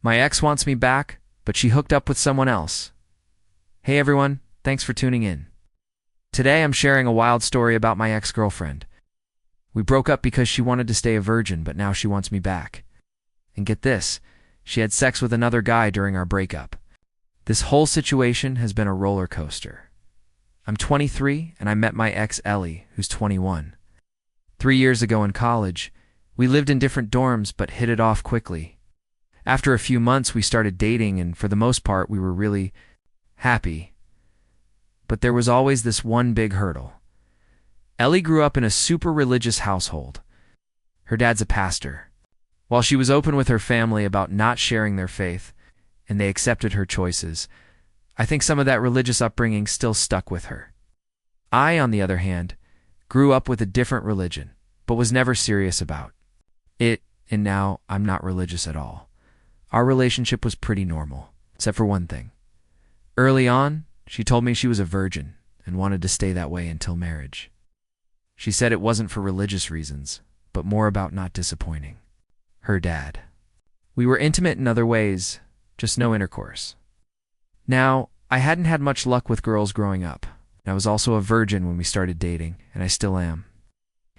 My ex wants me back, but she hooked up with someone else. Hey everyone, thanks for tuning in. Today I'm sharing a wild story about my ex-girlfriend. We broke up because she wanted to stay a virgin, but now she wants me back. And get this, she had sex with another guy during our breakup. This whole situation has been a roller coaster. I'm 23 and I met my ex Ellie, who's 21. 3 years ago in college, we lived in different dorms but hit it off quickly. After a few months, we started dating, and for the most part, we were really happy. But there was always this one big hurdle. Ellie grew up in a super religious household. Her dad's a pastor. While she was open with her family about not sharing their faith, and they accepted her choices, I think some of that religious upbringing still stuck with her. I, on the other hand, grew up with a different religion, but was never serious about it, and now I'm not religious at all. Our relationship was pretty normal, except for one thing. Early on, she told me she was a virgin and wanted to stay that way until marriage. She said it wasn't for religious reasons, but more about not disappointing her dad. We were intimate in other ways, just no intercourse. Now, I hadn't had much luck with girls growing up. I was also a virgin when we started dating, and I still am.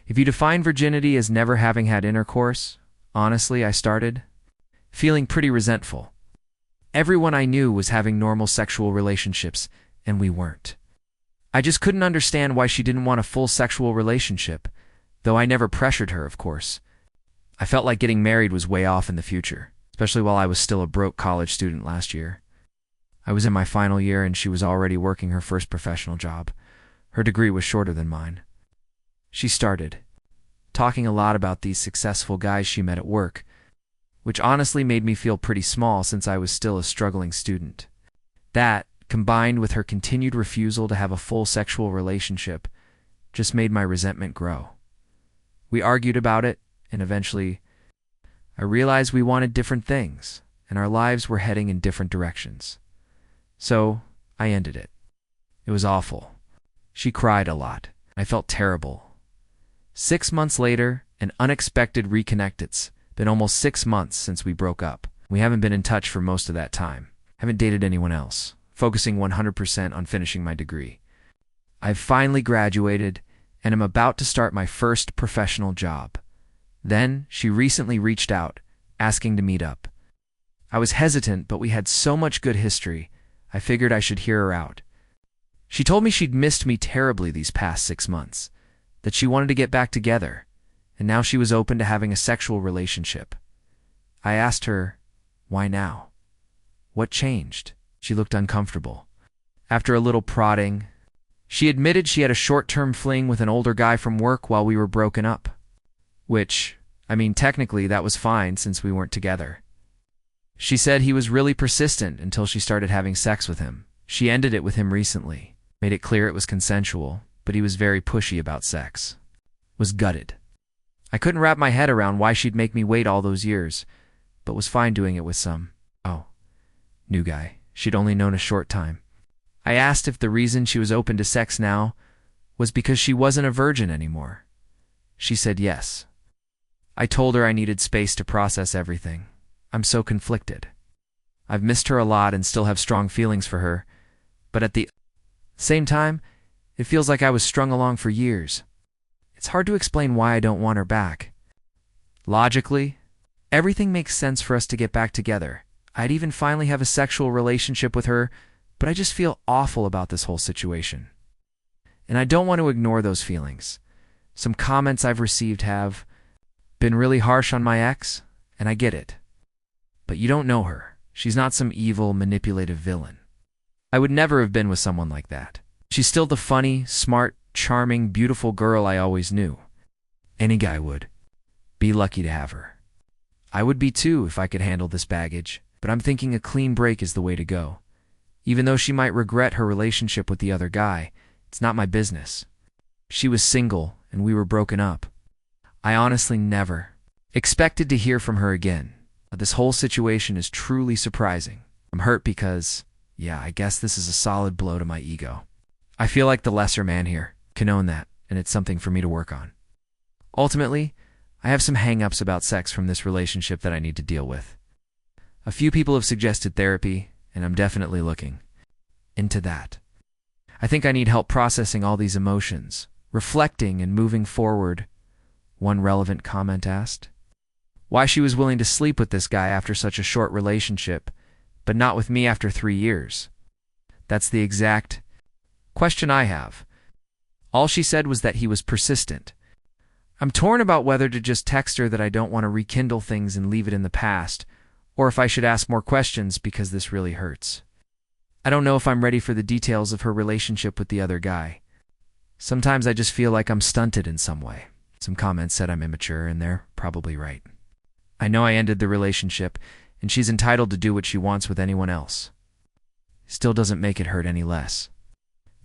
If you define virginity as never having had intercourse, honestly, I started feeling pretty resentful. Everyone I knew was having normal sexual relationships, and we weren't. I just couldn't understand why she didn't want a full sexual relationship, though I never pressured her, of course. I felt like getting married was way off in the future, especially while I was still a broke college student last year. I was in my final year and she was already working her first professional job. Her degree was shorter than mine. She started talking a lot about these successful guys she met at work, which honestly made me feel pretty small since I was still a struggling student. That, combined with her continued refusal to have a full sexual relationship, just made my resentment grow. We argued about it, and eventually, I realized we wanted different things, and our lives were heading in different directions. So, I ended it. It was awful. She cried a lot. I felt terrible. 6 months later, an unexpected reconnect. It's been almost 6 months since we broke up. We haven't been in touch for most of that time. Haven't dated anyone else, focusing 100% on finishing my degree. I've finally graduated, and am about to start my first professional job. Then, she recently reached out, asking to meet up. I was hesitant, but we had so much good history, I figured I should hear her out. She told me she'd missed me terribly these past 6 months, that she wanted to get back together, and now she was open to having a sexual relationship. I asked her, why now? What changed? She looked uncomfortable. After a little prodding, she admitted she had a short-term fling with an older guy from work while we were broken up. Which, technically that was fine since we weren't together. She said he was really persistent until she started having sex with him. She ended it with him recently, made it clear it was consensual, but he was very pushy about sex. Was gutted. I couldn't wrap my head around why she'd make me wait all those years, but was fine doing it with some, new guy she'd only known a short time. I asked if the reason she was open to sex now was because she wasn't a virgin anymore. She said yes. I told her I needed space to process everything. I'm so conflicted. I've missed her a lot and still have strong feelings for her, but at the same time, it feels like I was strung along for years. It's hard to explain why I don't want her back. Logically, everything makes sense for us to get back together. I'd even finally have a sexual relationship with her, but I just feel awful about this whole situation. And I don't want to ignore those feelings. Some comments I've received have been really harsh on my ex, and I get it. But you don't know her. She's not some evil, manipulative villain. I would never have been with someone like that. She's still the funny, smart, charming, beautiful girl I always knew. Any guy would be lucky to have her. I would be too if I could handle this baggage, but I'm thinking a clean break is the way to go. Even though she might regret her relationship with the other guy, it's not my business. She was single, and we were broken up. I honestly never expected to hear from her again. This whole situation is truly surprising. I'm hurt because, I guess this is a solid blow to my ego. I feel like the lesser man here, can own that, and it's something for me to work on. Ultimately, I have some hang-ups about sex from this relationship that I need to deal with. A few people have suggested therapy, and I'm definitely looking into that. I think I need help processing all these emotions, reflecting and moving forward, one relevant comment asked. Why she was willing to sleep with this guy after such a short relationship, but not with me after 3 years. That's the exact question I have. All she said was that he was persistent. I'm torn about whether to just text her that I don't want to rekindle things and leave it in the past, or if I should ask more questions because this really hurts. I don't know if I'm ready for the details of her relationship with the other guy. Sometimes I just feel like I'm stunted in some way. Some comments said I'm immature, and they're probably right. I know I ended the relationship, and she's entitled to do what she wants with anyone else. Still doesn't make it hurt any less.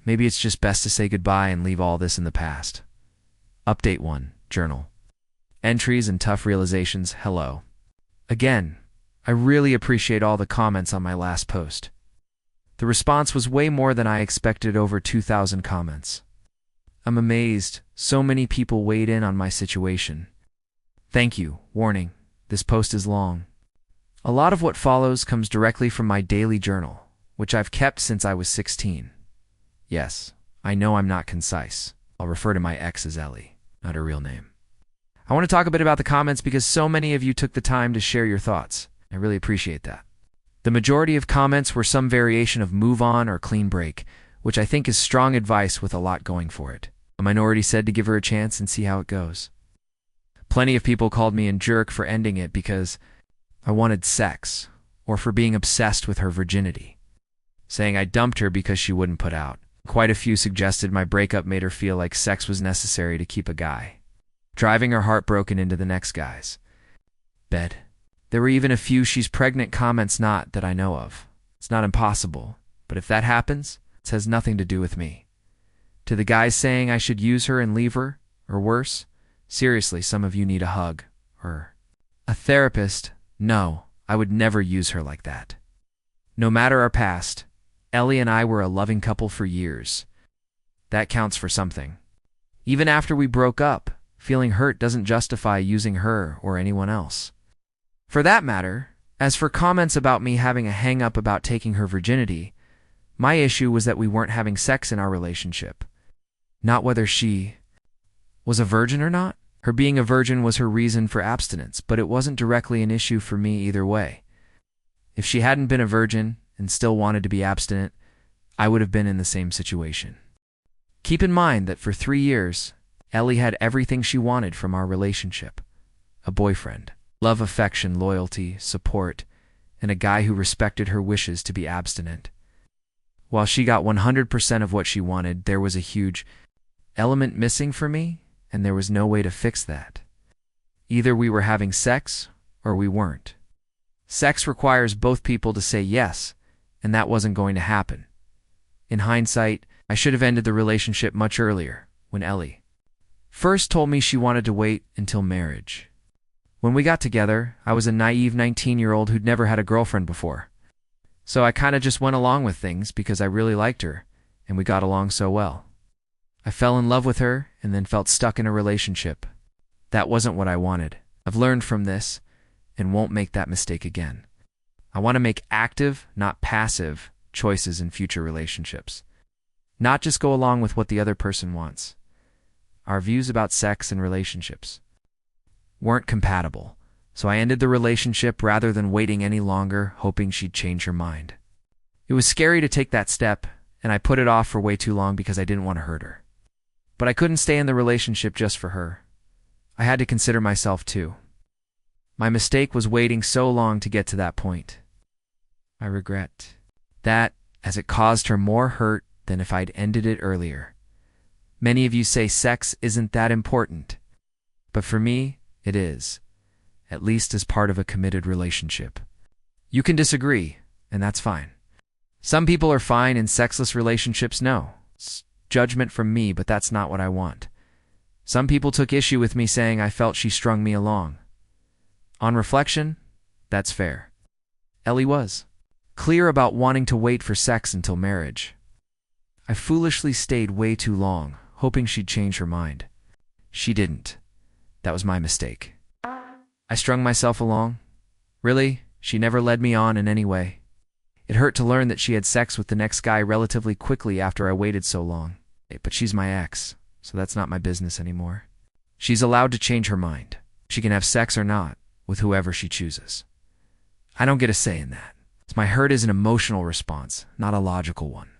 Maybe it's just best to say goodbye and leave all this in the past. Update 1. Journal. Entries and tough realizations. Hello. Again, I really appreciate all the comments on my last post. The response was way more than I expected, over 2,000 comments. I'm amazed so many people weighed in on my situation. Thank you. Warning, this post is long. A lot of what follows comes directly from my daily journal, which I've kept since I was 16. Yes, I know I'm not concise. I'll refer to my ex as Ellie, not her real name. I want to talk a bit about the comments because so many of you took the time to share your thoughts. I really appreciate that. The majority of comments were some variation of move on or clean break, which I think is strong advice with a lot going for it. A minority said to give her a chance and see how it goes. Plenty of people called me a jerk for ending it because I wanted sex, or for being obsessed with her virginity, saying I dumped her because she wouldn't put out. Quite a few suggested my breakup made her feel like sex was necessary to keep a guy, driving her heartbroken into the next guy's bed. There were even a few she's pregnant comments, not that I know of. It's not impossible, but if that happens, it has nothing to do with me. To the guys saying I should use her and leave her, or worse, seriously, some of you need a hug, or a therapist. No, I would never use her like that. No matter our past, Ellie and I were a loving couple for years. That counts for something. Even after we broke up, feeling hurt doesn't justify using her or anyone else. For that matter, as for comments about me having a hang-up about taking her virginity, my issue was that we weren't having sex in our relationship, not whether she was a virgin or not. Her being a virgin was her reason for abstinence, but it wasn't directly an issue for me either way. If she hadn't been a virgin and still wanted to be abstinent, I would have been in the same situation. Keep in mind that for 3 years, Ellie had everything she wanted from our relationship: a boyfriend, love, affection, loyalty, support, and a guy who respected her wishes to be abstinent. While she got 100% of what she wanted, there was a huge element missing for me, and there was no way to fix that. Either we were having sex or we weren't. Sex requires both people to say yes, and that wasn't going to happen. In hindsight, I should have ended the relationship much earlier, when Ellie first told me she wanted to wait until marriage. When we got together, I was a naive 19-year-old who'd never had a girlfriend before. So I kind of just went along with things because I really liked her, and we got along so well. I fell in love with her and then felt stuck in a relationship. That wasn't what I wanted. I've learned from this and won't make that mistake again. I want to make active, not passive, choices in future relationships. Not just go along with what the other person wants. Our views about sex and relationships weren't compatible, so I ended the relationship rather than waiting any longer, hoping she'd change her mind. It was scary to take that step, and I put it off for way too long because I didn't want to hurt her. But I couldn't stay in the relationship just for her. I had to consider myself too. My mistake was waiting so long to get to that point. I regret that, as it caused her more hurt than if I'd ended it earlier. Many of you say sex isn't that important, but for me, it is, at least as part of a committed relationship. You can disagree, and that's fine. Some people are fine in sexless relationships. No, it's judgment from me, but that's not what I want. Some people took issue with me saying I felt she strung me along. On reflection, that's fair. Ellie was clear about wanting to wait for sex until marriage. I foolishly stayed way too long, hoping she'd change her mind. She didn't. That was my mistake. I strung myself along. Really? She never led me on in any way. It hurt to learn that she had sex with the next guy relatively quickly after I waited so long. But she's my ex, so that's not my business anymore. She's allowed to change her mind. She can have sex or not, with whoever she chooses. I don't get a say in that. My hurt is an emotional response, not a logical one.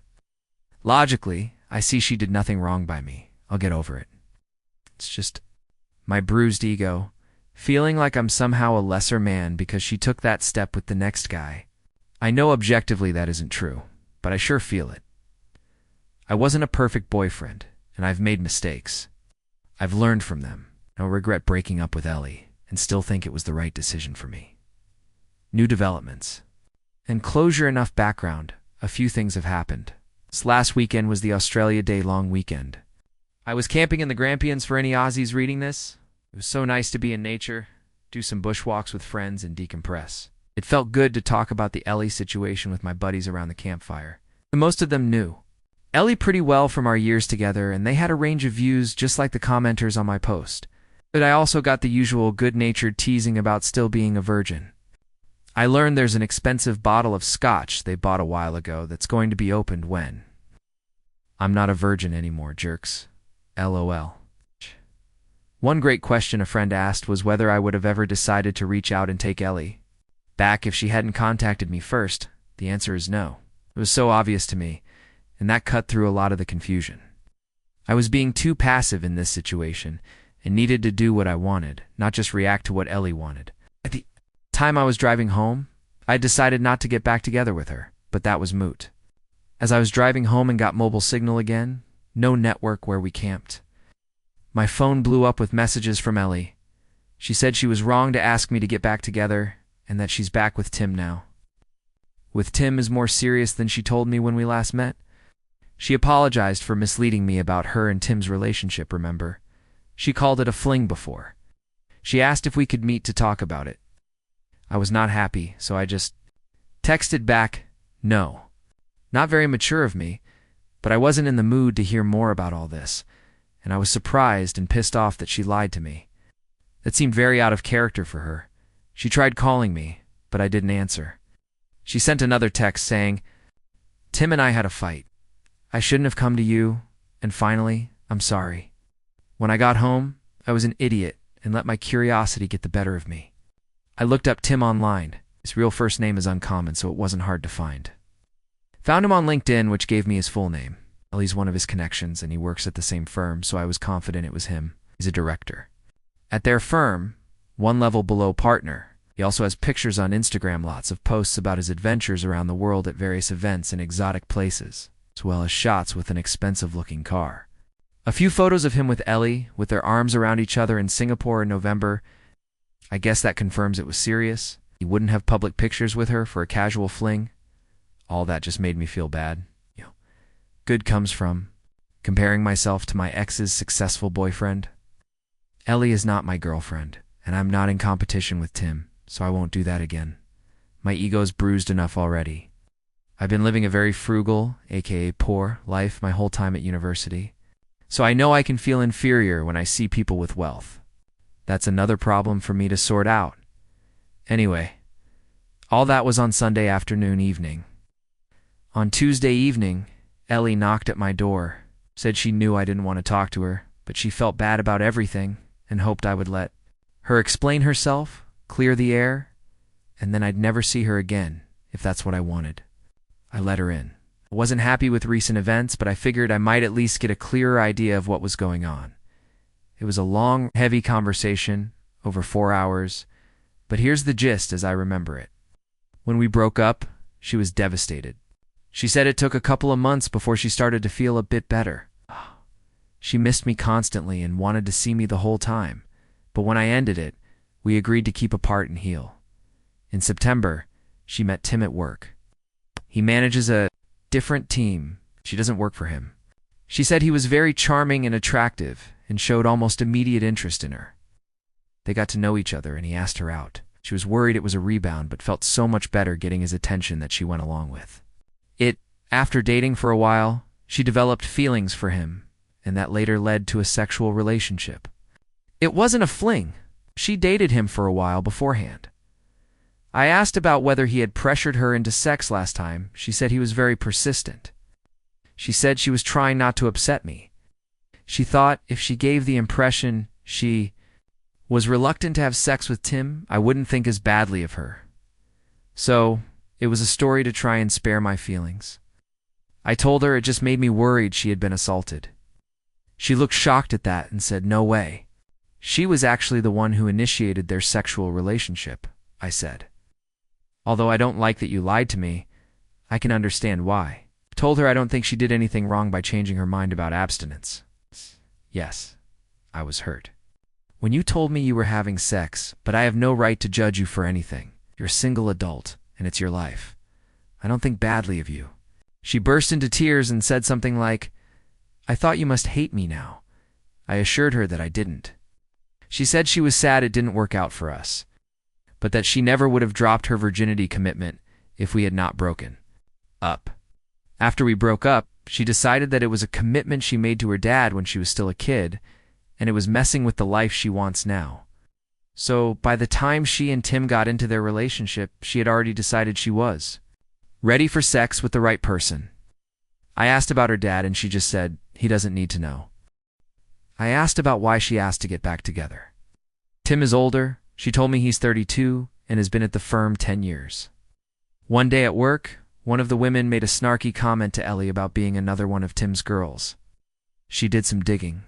Logically, I see she did nothing wrong by me. I'll get over it. It's just my bruised ego, feeling like I'm somehow a lesser man because she took that step with the next guy. I know objectively that isn't true, but I sure feel it. I wasn't a perfect boyfriend, and I've made mistakes. I've learned from them. I don't regret breaking up with Ellie, and still think it was the right decision for me. New developments. And closure enough background, a few things have happened. This last weekend was the Australia Day long weekend. I was camping in the Grampians for any Aussies reading this. It was so nice to be in nature, do some bushwalks with friends, and decompress. It felt good to talk about the Ellie situation with my buddies around the campfire. Most of them knew Ellie pretty well from our years together, and they had a range of views just like the commenters on my post. But I also got the usual good-natured teasing about still being a virgin. I learned there's an expensive bottle of scotch they bought a while ago that's going to be opened when. I'm not a virgin anymore, jerks. LOL. One great question a friend asked was whether I would have ever decided to reach out and take Ellie back if she hadn't contacted me first. The answer is no. It was so obvious to me, and that cut through a lot of the confusion. I was being too passive in this situation and needed to do what I wanted, not just react to what Ellie wanted. At the time I was driving home, I decided not to get back together with her, but that was moot. As I was driving home and got mobile signal again, no network where we camped, my phone blew up with messages from Ellie. She said she was wrong to ask me to get back together and that she's back with Tim now. With Tim is more serious than she told me when we last met. She apologized for misleading me about her and Tim's relationship, remember? She called it a fling before. She asked if we could meet to talk about it. I was not happy, so I just texted back, no. Not very mature of me, but I wasn't in the mood to hear more about all this, and I was surprised and pissed off that she lied to me. That seemed very out of character for her. She tried calling me, but I didn't answer. She sent another text saying, Tim and I had a fight. I shouldn't have come to you, and finally, I'm sorry. When I got home, I was an idiot and let my curiosity get the better of me. I looked up Tim online. His real first name is uncommon, so it wasn't hard to find. Found him on LinkedIn, which gave me his full name. He's one of his connections, and he works at the same firm, so I was confident it was him. He's a director. At their firm, one level below partner, he also has pictures on Instagram, lots of posts about his adventures around the world at various events in exotic places, as well as shots with an expensive-looking car. A few photos of him with Ellie, with their arms around each other in Singapore in November. I guess that confirms it was serious. He wouldn't have public pictures with her for a casual fling. All that just made me feel bad. Good comes from comparing myself to my ex's successful boyfriend. Ellie is not my girlfriend, and I'm not in competition with Tim, so I won't do that again. My ego's bruised enough already. I've been living a very frugal, aka poor, life my whole time at university, so I know I can feel inferior when I see people with wealth. That's another problem for me to sort out. Anyway, all that was on Sunday evening. On Tuesday evening, Ellie knocked at my door, said she knew I didn't want to talk to her, but she felt bad about everything and hoped I would let her explain herself, clear the air, and then I'd never see her again, if that's what I wanted. I let her in. I wasn't happy with recent events, but I figured I might at least get a clearer idea of what was going on. It was a long, heavy conversation, over 4 hours, but here's the gist as I remember it. When we broke up, she was devastated. She said it took a couple of months before she started to feel a bit better. She missed me constantly and wanted to see me the whole time, but when I ended it, we agreed to keep apart and heal. In September, she met Tim at work. He manages a different team. She doesn't work for him. She said he was very charming and attractive and showed almost immediate interest in her. They got to know each other and he asked her out. She was worried it was a rebound, but felt so much better getting his attention that she went along with. After dating for a while, she developed feelings for him, and that later led to a sexual relationship. It wasn't a fling. She dated him for a while beforehand. I asked about whether he had pressured her into sex last time. She said he was very persistent. She said she was trying not to upset me. She thought if she gave the impression she was reluctant to have sex with Tim, I wouldn't think as badly of her. So, it was a story to try and spare my feelings. I told her it just made me worried she had been assaulted. She looked shocked at that and said, "No way. She was actually the one who initiated their sexual relationship," I said. "Although I don't like that you lied to me, I can understand why." I told her I don't think she did anything wrong by changing her mind about abstinence. Yes, I was hurt. "When you told me you were having sex, but I have no right to judge you for anything. You're a single adult, and it's your life. I don't think badly of you." She burst into tears and said something like, "I thought you must hate me now." I assured her that I didn't. She said she was sad it didn't work out for us, but that she never would have dropped her virginity commitment if we had not broken up. After we broke up, she decided that it was a commitment she made to her dad when she was still a kid, and it was messing with the life she wants now. So by the time she and Tim got into their relationship, she had already decided she was ready for sex with the right person. I asked about her dad, and she just said, "He doesn't need to know." I asked about why she asked to get back together. Tim is older. She told me he's 32 and has been at the firm 10 years. One day at work, one of the women made a snarky comment to Ellie about being another one of Tim's girls. She did some digging,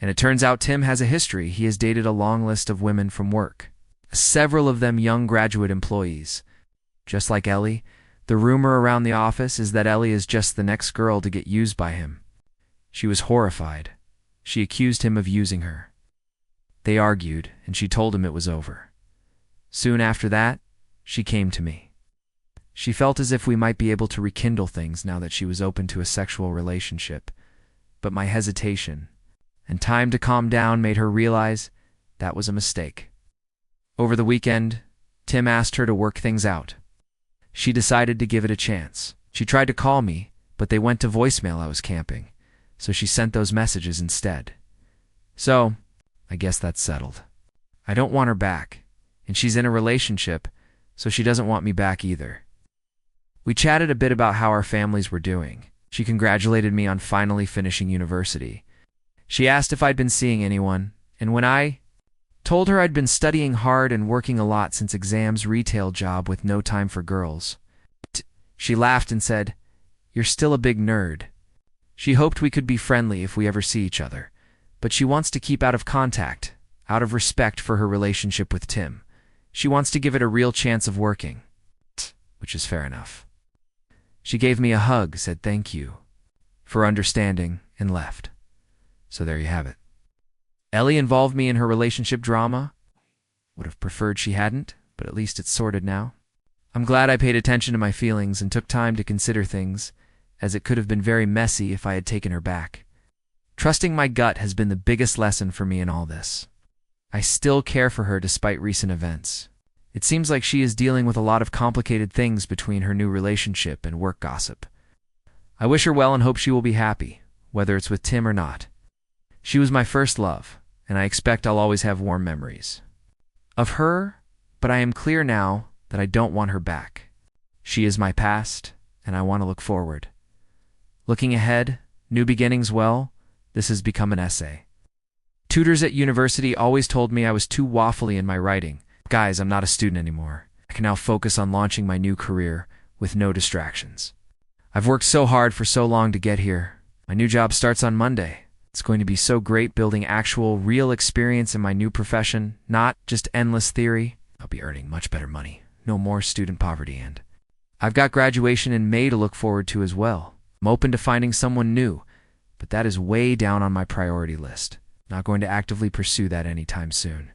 and it turns out Tim has a history. He has dated a long list of women from work, several of them young graduate employees. Just like Ellie, the rumor around the office is that Ellie is just the next girl to get used by him. She was horrified. She accused him of using her. They argued, and she told him it was over. Soon after that, she came to me. She felt as if we might be able to rekindle things now that she was open to a sexual relationship, but my hesitation and time to calm down made her realize that was a mistake. Over the weekend, Tim asked her to work things out. She decided to give it a chance. She tried to call me, but they went to voicemail. I was camping, so she sent those messages instead. So, I guess that's settled. I don't want her back, and she's in a relationship, so she doesn't want me back either. We chatted a bit about how our families were doing. She congratulated me on finally finishing university. She asked if I'd been seeing anyone, and when I told her I'd been studying hard and working a lot since exams, retail job with no time for girls, she laughed and said, "You're still a big nerd." She hoped we could be friendly if we ever see each other, but she wants to keep out of contact, out of respect for her relationship with Tim. She wants to give it a real chance of working, which is fair enough. She gave me a hug, said thank you for understanding, and left. So there you have it. Ellie involved me in her relationship drama. Would have preferred she hadn't, but at least it's sorted now. I'm glad I paid attention to my feelings and took time to consider things, as it could have been very messy if I had taken her back. Trusting my gut has been the biggest lesson for me in all this. I still care for her despite recent events. It seems like she is dealing with a lot of complicated things between her new relationship and work gossip. I wish her well and hope she will be happy, whether it's with Tim or not. She was my first love, and I expect I'll always have warm memories of her, but I am clear now that I don't want her back. She is my past, and I want to look forward. Looking ahead, new beginnings, well, this has become an essay. Tutors at university always told me I was too waffly in my writing. Guys, I'm not a student anymore. I can now focus on launching my new career with no distractions. I've worked so hard for so long to get here. My new job starts on Monday. It's going to be so great building actual, real experience in my new profession, not just endless theory. I'll be earning much better money. No more student poverty, and I've got graduation in May to look forward to as well. I'm open to finding someone new, but that is way down on my priority list. Not going to actively pursue that anytime soon.